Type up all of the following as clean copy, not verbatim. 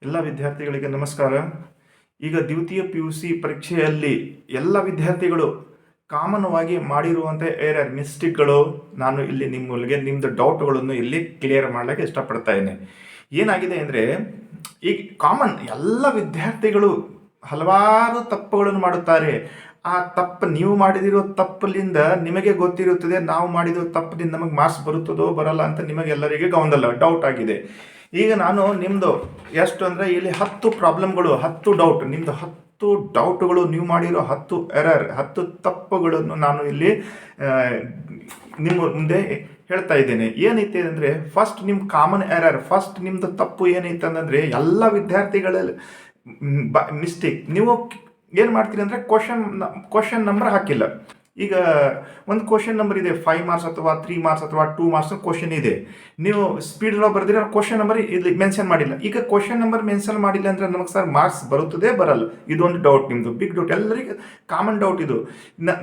ಎಲ್ಲ ವಿದ್ಯಾರ್ಥಿಗಳಿಗೆ ನಮಸ್ಕಾರ. ಈಗ ದ್ವಿತೀಯ PUC ಪರೀಕ್ಷೆಯಲ್ಲಿ ಎಲ್ಲ ವಿದ್ಯಾರ್ಥಿಗಳು ಕಾಮನ್ವಾಗಿ ಮಾಡಿರುವಂಥ ಮಿಸ್ಟೇಕ್ಗಳು ನಾನು ಇಲ್ಲಿ ನಿಮ್ಮದು ಡೌಟ್ಗಳನ್ನು ಇಲ್ಲಿ ಕ್ಲಿಯರ್ ಮಾಡಲಿಕ್ಕೆ ಇಷ್ಟಪಡ್ತಾ ಇದ್ದೇನೆ. ಏನಾಗಿದೆ ಅಂದರೆ ಈಗ ಕಾಮನ್ ಎಲ್ಲ ವಿದ್ಯಾರ್ಥಿಗಳು ಹಲವಾರು ತಪ್ಪುಗಳನ್ನು ಮಾಡುತ್ತಾರೆ. ಆ ತಪ್ಪು ನೀವು ಮಾಡಿದಿರೋ ತಪ್ಪಲಿಂದ ನಿಮಗೆ ಗೊತ್ತಿರುತ್ತದೆ, ನಾವು ಮಾಡಿರೋ ತಪ್ಪದಿಂದ ನಮಗೆ ಮಾರ್ಕ್ಸ್ ಬರುತ್ತದೋ ಬರಲ್ಲ ಅಂತ ನಿಮಗೆಲ್ಲರಿಗೆ ಗೊಂದಲ ಡೌಟ್ ಆಗಿದೆ. ಈಗ ನಾನು ನಿಮ್ಮದು ಎಷ್ಟು ಅಂದರೆ ಇಲ್ಲಿ 10 ಪ್ರಾಬ್ಲಮ್ಗಳು, 10 ಡೌಟ್, ನಿಮ್ಮದು 10 ಡೌಟ್ಗಳು, ನೀವು ಮಾಡಿರೋ 10 10 ತಪ್ಪುಗಳನ್ನು ನಾನು ಇಲ್ಲಿ ನಿಮ್ಮ ಮುಂದೆ ಹೇಳ್ತಾ ಇದ್ದೇನೆ. ಏನೈತೆ ಅಂದರೆ ಫಸ್ಟ್ ನಿಮ್ಮ ಕಾಮನ್ ಫಸ್ಟ್ ನಿಮ್ಮದು ತಪ್ಪು ಏನೈತೆ ಅಂತಂದರೆ ಎಲ್ಲ ವಿದ್ಯಾರ್ಥಿಗಳಲ್ಲಿ ಮಿಸ್ಟೇಕ್. ನೀವು ಏನು ಮಾಡ್ತೀರಿ ಅಂದರೆ ಕ್ವಶನ್ ನಂಬರ್ ಹಾಕಿಲ್ಲ. ಈಗ ಒಂದು ಕ್ವಶನ್ ನಂಬರ್ ಇದೆ, 5 ಮಾರ್ಕ್ಸ್ ಅಥವಾ 3 ಮಾರ್ಕ್ಸ್ ಅಥವಾ 2 ಮಾರ್ಕ್ಸ್ ಕ್ವಶನ್ ಇದೆ. ನೀವು ಸ್ಪೀಡ್ ಒಳಗೆ ಬರ್ದಿರೋ ಕ್ವಶನ್ ನಂಬರ್ ಇಲ್ಲಿ ಮೆನ್ಷನ್ ಮಾಡಿಲ್ಲ. ಈಗ ಕ್ವಶನ್ ನಂಬರ್ ಮೆನ್ಷನ್ ಮಾಡಿಲ್ಲ ಅಂದರೆ ನಮಗೆ ಸರ್ ಮಾರ್ಕ್ಸ್ ಬರುತ್ತದೆ ಬರಲ್ಲ? ಇದೊಂದು ಡೌಟ್, ನಿಮ್ಮದು ಬಿಗ್ ಡೌಟ್, ಎಲ್ಲರಿಗೆ ಕಾಮನ್ ಡೌಟ್ ಇದು.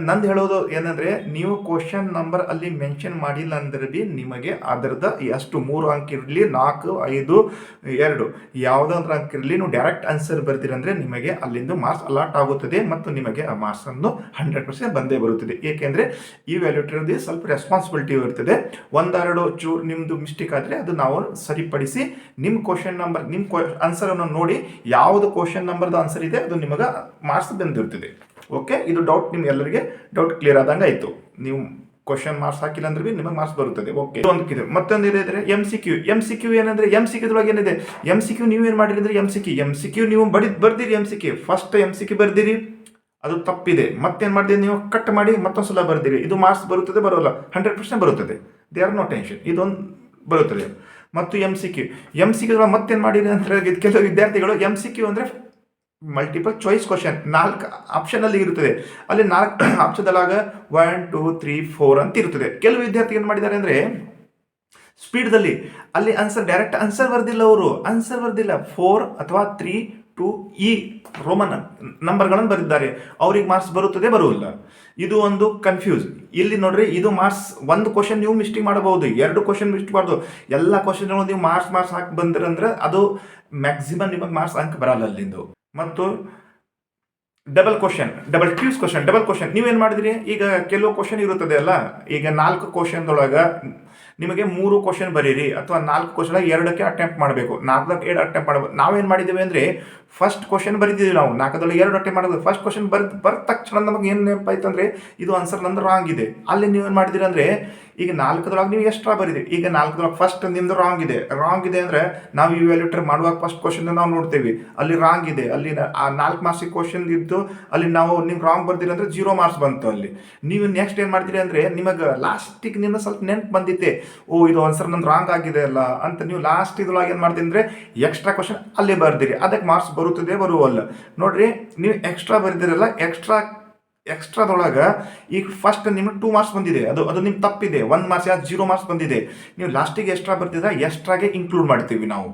ನಂದು ಹೇಳೋದು ಏನಂದರೆ, ನೀವು ಕ್ವಶನ್ ನಂಬರ್ ಅಲ್ಲಿ ಮೆನ್ಷನ್ ಮಾಡಿಲ್ಲ ಅಂದರೆ ಬಿ ನಿಮಗೆ ಅದರದ ಎಷ್ಟು 3 ಅಂಕ ಇರಲಿ, 4, 5, 2 ಯಾವುದಾದ್ರೂ ಅಂಕ ಇರಲಿ, ನೀವು ಡೈರೆಕ್ಟ್ ಆನ್ಸರ್ ಬರ್ತೀರಂದರೆ ನಿಮಗೆ ಅಲ್ಲಿಂದ ಮಾರ್ಕ್ಸ್ ಅಲಾಟ್ ಆಗುತ್ತದೆ ಮತ್ತು ನಿಮಗೆ ಆ ಮಾರ್ಕ್ಸನ್ನು 100% ಬಂದೇ ಬರುತ್ತದೆ. ಏಕೆಂದರೆ ಈ ವ್ಯಾಲ್ಯೂಟರ್ದು ಸ್ವಲ್ಪ ರೆಸ್ಪಾನ್ಸಿಬಿಲಿಟಿ ಇರ್ತದೆ. ಒಂದೆರಡು ಚೂರು ನಿಮ್ಮದು ಮಿಸ್ಟೇಕ್ ಆದರೆ ಅದು ನಾವು ಸರಿಪಡಿಸಿ ನಿಮ್ಮ ಕ್ವಶನ್ ನಂಬರ್, ನಿಮ್ಮ ಆನ್ಸರನ್ನು ನೋಡಿ ಯಾವುದು ಕ್ವಶನ್ ನಂಬರ್ದು ಆನ್ಸರ್ ಇದೆ ಅದು ನಿಮಗೆ ಮಾರ್ಕ್ಸ್ ಬಂದಿರ್ತದೆ. ಓಕೆ, ಇದು ಡೌಟ್ ನಿಮ್ಗೆಲ್ಲರಿಗೆ ಡೌಟ್ ಕ್ಲಿಯರ್ ಆದಂಗೆ ಆಯಿತು. ನೀವು ಕ್ವಶನ್ ಮಾರ್ಕ್ಸ್ ಹಾಕಿಲ್ಲ ಅಂದ್ರೆ ನಿಮಗೆ ಮಾರ್ಕ್ಸ್ ಬರುತ್ತದೆ. ಓಕೆ, ಒಂದು ಮತ್ತೊಂದು ಏನಿದೆ MCQ ಏನಂದ್ರೆ MCQದೊಳಗೆ ಏನಿದೆ, MCQ ನೀವೇನು ಮಾಡಿರಿ ಅಂದರೆ MCQ ನೀವು ಬರ್ದಿರಿ. ಫಸ್ಟ್ MCQ ಬರ್ದಿರಿ, ಅದು ತಪ್ಪಿದೆ. ಮತ್ತೇನು ಮಾಡಿದೆ, ನೀವು ಕಟ್ ಮಾಡಿ ಮತ್ತೊಂದು ಸಲ ಬರ್ದಿರಿ. ಇದು ಮಾರ್ಕ್ಸ್ ಬರುತ್ತದೆ ಬರೋಲ್ಲ? 100% ಬರುತ್ತದೆ. ದೇ ಆರ್ ನೋ ಟೆನ್ಷನ್, ಇದೊಂದು ಬರುತ್ತದೆ. ಮತ್ತು MCQ ಮತ್ತೇನು ಮಾಡಿರಿ ಅಂತ ಕೆಲವು ವಿದ್ಯಾರ್ಥಿಗಳು MCQ ಅಂದರೆ ಮಲ್ಟಿಪಲ್ ಚಾಯ್ಸ್ ಕ್ವಶನ್, 4 ಆಪ್ಷನಲ್ಲಿ ಇರುತ್ತದೆ. ಅಲ್ಲಿ 4 ಆಪ್ಷನ್ದೊಳಗ 1, 2, 3, 4 ಅಂತ ಇರುತ್ತದೆ. ಕೆಲವು ವಿದ್ಯಾರ್ಥಿ ಏನು ಮಾಡಿದ್ದಾರೆ ಅಂದರೆ ಸ್ಪೀಡ್ದಲ್ಲಿ ಅಲ್ಲಿ ಡೈರೆಕ್ಟ್ ಆನ್ಸರ್ ಬರ್ದಿಲ್ಲ. ಅವರು ಆನ್ಸರ್ ಬರ್ದಿಲ್ಲ, 4 ಅಥವಾ 3, 2 ಈ ರೋಮನ್ ನಂಬರ್ಗಳನ್ನು ಬರೆದಿದ್ದಾರೆ. ಅವ್ರಿಗೆ ಮಾರ್ಕ್ಸ್ ಬರುತ್ತದೆ ಬರುವುದಿಲ್ಲ? ಇದು ಒಂದು ಕನ್ಫ್ಯೂಸ್. ಇಲ್ಲಿ ನೋಡ್ರಿ, ಇದು ಮಾರ್ಕ್ಸ್ ಒಂದು ಕ್ವಶನ್ ನೀವು ಮಿಸ್ಟೇಕ್ ಮಾಡಬಹುದು, 2 ಕ್ವಶನ್ ಮಿಸ್ಟೇಕ್ ಮಾಡಬಹುದು. ಎಲ್ಲ ಕ್ವಶನ್ಗಳು ನೀವು ಮಾರ್ಕ್ಸ್ ಹಾಕಿ ಬಂದಿರಂದ್ರೆ ಅದು ಮ್ಯಾಕ್ಸಿಮಮ್ ನಿಮಗೆ ಮಾರ್ಕ್ಸ್ ಅಂಕ ಬರಲ್ಲ ಅಲ್ಲಿಂದು. ಮತ್ತು ಡಬಲ್ ಕ್ವಶನ್ ನೀವೇನು ಮಾಡಿದ್ರಿ, ಈಗ ಕೆಲವು ಕ್ವಶನ್ ಇರುತ್ತದೆ ಅಲ್ಲ, ಈಗ 4 ಕ್ವಶನ್ದೊಳಗೆ ನಿಮಗೆ 3 ಕ್ವಶನ್ ಬರೀರಿ, ಅಥವಾ 4 ಕ್ವಶನ್ 2ಕ್ಕೆ ಅಟೆಂಪ್ಟ್ ಮಾಡಬೇಕು, 4ಕ್ಕೆ 2 ಅಟೆಂಪ್ಟ್ ಮಾಡಬೇಕು. ನಾವೇನು ಮಾಡಿದ್ದೇವೆ ಅಂದರೆ ಫಸ್ಟ್ ಕ್ವಶನ್ ಬರೀದಿದ್ದೀವಿ ನಾವು, 4ಕ್ಕೆ 2 ಅಟೆಂಪ್ಟ್ ಮಾಡೋದು. ಫಸ್ಟ್ ಕ್ವಶನ್ ಬರೆದ ತಕ್ಷಣ ನಮಗೆ ಏನು ನೆನಪಾಯ್ತು ಅಂದರೆ ಇದು ಆನ್ಸರ್ ನಂದು ರಾಂಗ್ ಇದೆ. ಅಲ್ಲಿ ನೀವೇನು ಮಾಡಿದಿರಿ ಅಂದರೆ ಈಗ 4ದೊಳಗೆ ನೀವು ಎಕ್ಸ್ಟ್ರಾ ಬರೀದಿರಿ. ಈಗ 4ದೊಳಗೆ ಫಸ್ಟ್ ನಿಮ್ಮದು ರಾಂಗ್ ಇದೆ ಅಂದರೆ ನಾವು ಇವ್ಯಾಲ್ಯೂಟರ್ ಮಾಡುವಾಗ ಫಸ್ಟ್ ಕ್ವಶನ್ ನಾವು ನೋಡ್ತೇವೆ, ಅಲ್ಲಿ ರಾಂಗ್ ಇದೆ. ಅಲ್ಲಿ ಆ 4 ಮಾರ್ಕ್ಸಿಗೆ ಕ್ವಶನ್ ಇದ್ದು ಅಲ್ಲಿ ನಾವು ನೀವು ರಾಂಗ್ ಬರ್ದಿರಿ ಅಂದರೆ 0 ಮಾರ್ಕ್ಸ್ ಬಂತು. ಅಲ್ಲಿ ನೀವು ನೆಕ್ಸ್ಟ್ ಏನು ಮಾಡ್ತೀರಿ ಅಂದರೆ ನಿಮಗೆ ಲಾಸ್ಟಿಗೆ ನಿಮ್ಮ ಸ್ವಲ್ಪ ನೆನಪು ಬಂದಿತ್ತೆ, ಓ ಇದು ಆನ್ಸರ್ ನಂದು ರಾಂಗ್ ಆಗಿದೆ ಅಲ್ಲ ಅಂತ ನೀವು ಲಾಸ್ಟ್ ಇದೊಳಗೆ ಏನು ಮಾಡ್ತೀರಿ ಅಂದರೆ ಎಕ್ಸ್ಟ್ರಾ ಕ್ವಶನ್ ಅಲ್ಲೇ ಬರ್ದಿರಿ. ಅದಕ್ಕೆ ಮಾರ್ಕ್ಸ್ ಬರುತ್ತದೆ ಬರುವಲ್ಲ? ನೋಡ್ರಿ, ನೀವು ಎಕ್ಸ್ಟ್ರಾ ಬರ್ದಿರಲ್ಲ, ಎಕ್ಸ್ಟ್ರಾದೊಳಗೆ ಈಗ ಫಸ್ಟ್ ನಿಮ್ಗೆ 2 ಮಾರ್ಕ್ಸ್ ಬಂದಿದೆ, ಅದು ನಿಮ್ಗೆ ತಪ್ಪಿದೆ. 1 ಮಾರ್ಕ್ಸ್ 0 ಮಾರ್ಕ್ಸ್ ಬಂದಿದೆ. ನೀವು ಲಾಸ್ಟಿಗೆ ಎಕ್ಸ್ಟ್ರಾ ಬರ್ತಿದ್ರೆ ಎಕ್ಸ್ಟ್ರಾಗೆ ಇನ್ಕ್ಲೂಡ್ ಮಾಡ್ತೀವಿ ನಾವು.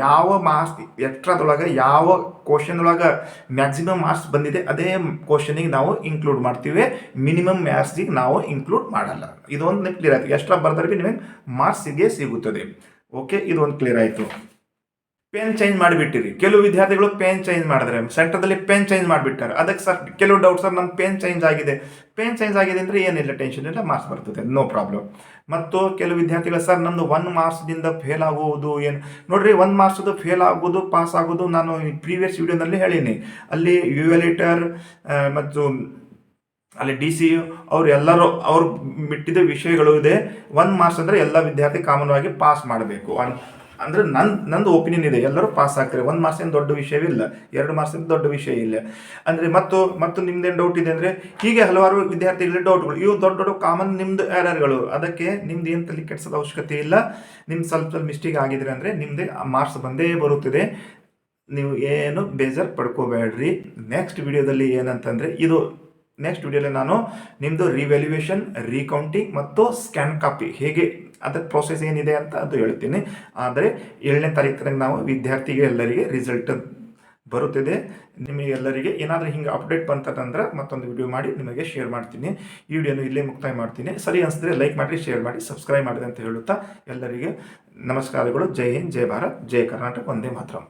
ಯಾವ ಮಾರ್ಕ್ಸ್ ಎಕ್ಸ್ಟ್ರಾದೊಳಗೆ ಯಾವ ಕ್ವಶನ್ ಒಳಗೆ ಮ್ಯಾಕ್ಸಿಮಮ್ ಮಾರ್ಕ್ಸ್ ಬಂದಿದೆ ಅದೇ ಕ್ವಶನಿಗೆ ನಾವು ಇನ್ಕ್ಲೂಡ್ ಮಾಡ್ತೀವಿ, ಮಿನಿಮಮ್ ಮಾರ್ಕ್ಸಿಗೆ ನಾವು ಇನ್ಕ್ಲೂಡ್ ಮಾಡಲ್ಲ. ಇದೊಂದು ಕ್ಲಿಯರ್ ಆಯ್ತು. ಎಕ್ಸ್ಟ್ರಾ ಬರ್ದರೆ ನಿಮಗೆ ಮಾರ್ಕ್ಸಿಗೆ ಸಿಗುತ್ತದೆ. ಓಕೆ, ಇದೊಂದು ಕ್ಲಿಯರ್ ಆಯಿತು. ಪೆನ್ ಚೇಂಜ್ ಮಾಡಿಬಿಟ್ಟಿರಿ. ಕೆಲವು ವಿದ್ಯಾರ್ಥಿಗಳು ಪೆನ್ ಚೇಂಜ್ ಮಾಡಿದ್ರೆ ಸೆಂಟರ್ದಲ್ಲಿ ಪೆನ್ ಚೇಂಜ್ ಮಾಡಿಬಿಟ್ಟಾರೆ. ಅದಕ್ಕೆ ಸರ್ ಕೆಲವು ಡೌಟ್, ಸರ್ ನಮ್ಮ ಪೆನ್ ಚೇಂಜ್ ಆಗಿದೆ ಅಂದರೆ ಏನಿಲ್ಲ, ಟೆನ್ಷನ್ ಇಲ್ಲ, ಮಾರ್ಕ್ಸ್ ಬರ್ತದೆ, ನೋ ಪ್ರಾಬ್ಲಮ್. ಮತ್ತು ಕೆಲವು ವಿದ್ಯಾರ್ಥಿಗಳು, ಸರ್ ನಮ್ಮದು 1 ಮಾರ್ಕ್ಸ್ದಿಂದ ಫೇಲ್ ಆಗುವುದು ಏನು? ನೋಡ್ರಿ, 1 ಮಾರ್ಕ್ಸ್ದು ಫೇಲ್ ಆಗೋದು ಪಾಸ್ ಆಗೋದು ನಾನು ಪ್ರೀವಿಯಸ್ ವಿಡಿಯೋನಲ್ಲಿ ಹೇಳೀನಿ. ಅಲ್ಲಿ ಇವ್ಯಾಲ್ಯೂಟರ್ ಮತ್ತು ಅಲ್ಲಿ DC ಅವ್ರು ಎಲ್ಲರೂ ಅವ್ರು ಬಿಟ್ಟಿದ್ದ ವಿಷಯಗಳು ಇದೆ. 1 ಮಾರ್ಕ್ಸ್ ಅಂದರೆ ಎಲ್ಲ ವಿದ್ಯಾರ್ಥಿ ಕಾಮನ್ವಾಗಿ ಪಾಸ್ ಮಾಡಬೇಕು ಅಂದರೆ ನಂದು ಒಪಿನಿಯನ್ ಇದೆ. ಎಲ್ಲರೂ ಪಾಸ್ ಆಗ್ತಾರೆ. 1 ಮಾರ್ಕ್ಸ್ ಏನು ದೊಡ್ಡ ವಿಷಯವಿಲ್ಲ, 2 ಮಾರ್ಕ್ಸ್ ಏನು ದೊಡ್ಡ ವಿಷಯ ಇಲ್ಲ ಅಂದರೆ. ಮತ್ತು ನಿಮ್ದೇನು ಡೌಟ್ ಇದೆ ಅಂದರೆ ಹೀಗೆ ಹಲವಾರು ವಿದ್ಯಾರ್ಥಿಗಳ ಡೌಟ್ಗಳು, ಇವು ದೊಡ್ಡ ಕಾಮನ್ ನಿಮ್ಮದು ಎರರ್ಗಳು. ಅದಕ್ಕೆ ನಿಮ್ದು ಏನು ತಲೆ ಕೆಡಿಸೋದು ಅವಶ್ಯಕತೆ ಇಲ್ಲ. ನಿಮ್ದು ಸ್ವಲ್ಪ ಮಿಸ್ಟೇಕ್ ಆಗಿದ್ರೆ ಅಂದರೆ ನಿಮ್ಮದೇ ಮಾರ್ಕ್ಸ್ ಬಂದೇ ಬರುತ್ತದೆ. ನೀವು ಏನು ಬೇಜಾರು ಪಡ್ಕೋಬೇಡ್ರಿ. ನೆಕ್ಸ್ಟ್ ವಿಡಿಯೋದಲ್ಲಿ ಏನಂತಂದರೆ ನೆಕ್ಸ್ಟ್ ವಿಡಿಯೋಲಿ ನಾನು ನಿಮ್ಮದು ರಿವ್ಯಾಲ್ಯೂಯೇಷನ್, ರೀಕೌಂಟಿಂಗ್ ಮತ್ತು ಸ್ಕ್ಯಾನ್ ಕಾಪಿ ಹೇಗೆ ಅದರ ಪ್ರೋಸೆಸ್ ಏನಿದೆ ಅಂತ ಅದು ಹೇಳ್ತೀನಿ. ಆದರೆ 7ನೇ ತಾರೀಕು ನಾವು ವಿದ್ಯಾರ್ಥಿಗೆ ಎಲ್ಲರಿಗೆ ರಿಸಲ್ಟ್ ಬರುತ್ತದೆ. ನಿಮಗೆಲ್ಲರಿಗೆ ಏನಾದರೂ ಹಿಂಗೆ ಅಪ್ಡೇಟ್ ಬಂತಂದ್ರೆ ಮತ್ತೊಂದು ವಿಡಿಯೋ ಮಾಡಿ ನಿಮಗೆ ಶೇರ್ ಮಾಡ್ತೀನಿ. ಈ ವಿಡಿಯೋನು ಇಲ್ಲೇ ಮುಕ್ತಾಯ ಮಾಡ್ತೀನಿ. ಸರಿ ಅನಿಸಿದ್ರೆ ಲೈಕ್ ಮಾಡಿರಿ, ಶೇರ್ ಮಾಡಿ, ಸಬ್ಸ್ಕ್ರೈಬ್ ಮಾಡಿದೆ ಅಂತ ಹೇಳುತ್ತಾ ಎಲ್ಲರಿಗೆ ನಮಸ್ಕಾರಗಳು. ಜೈ ಹಿಂದ್, ಜೈ ಭಾರತ್, ಜೈ ಕರ್ನಾಟಕ, ವಂದೇ ಮಾತರಂ.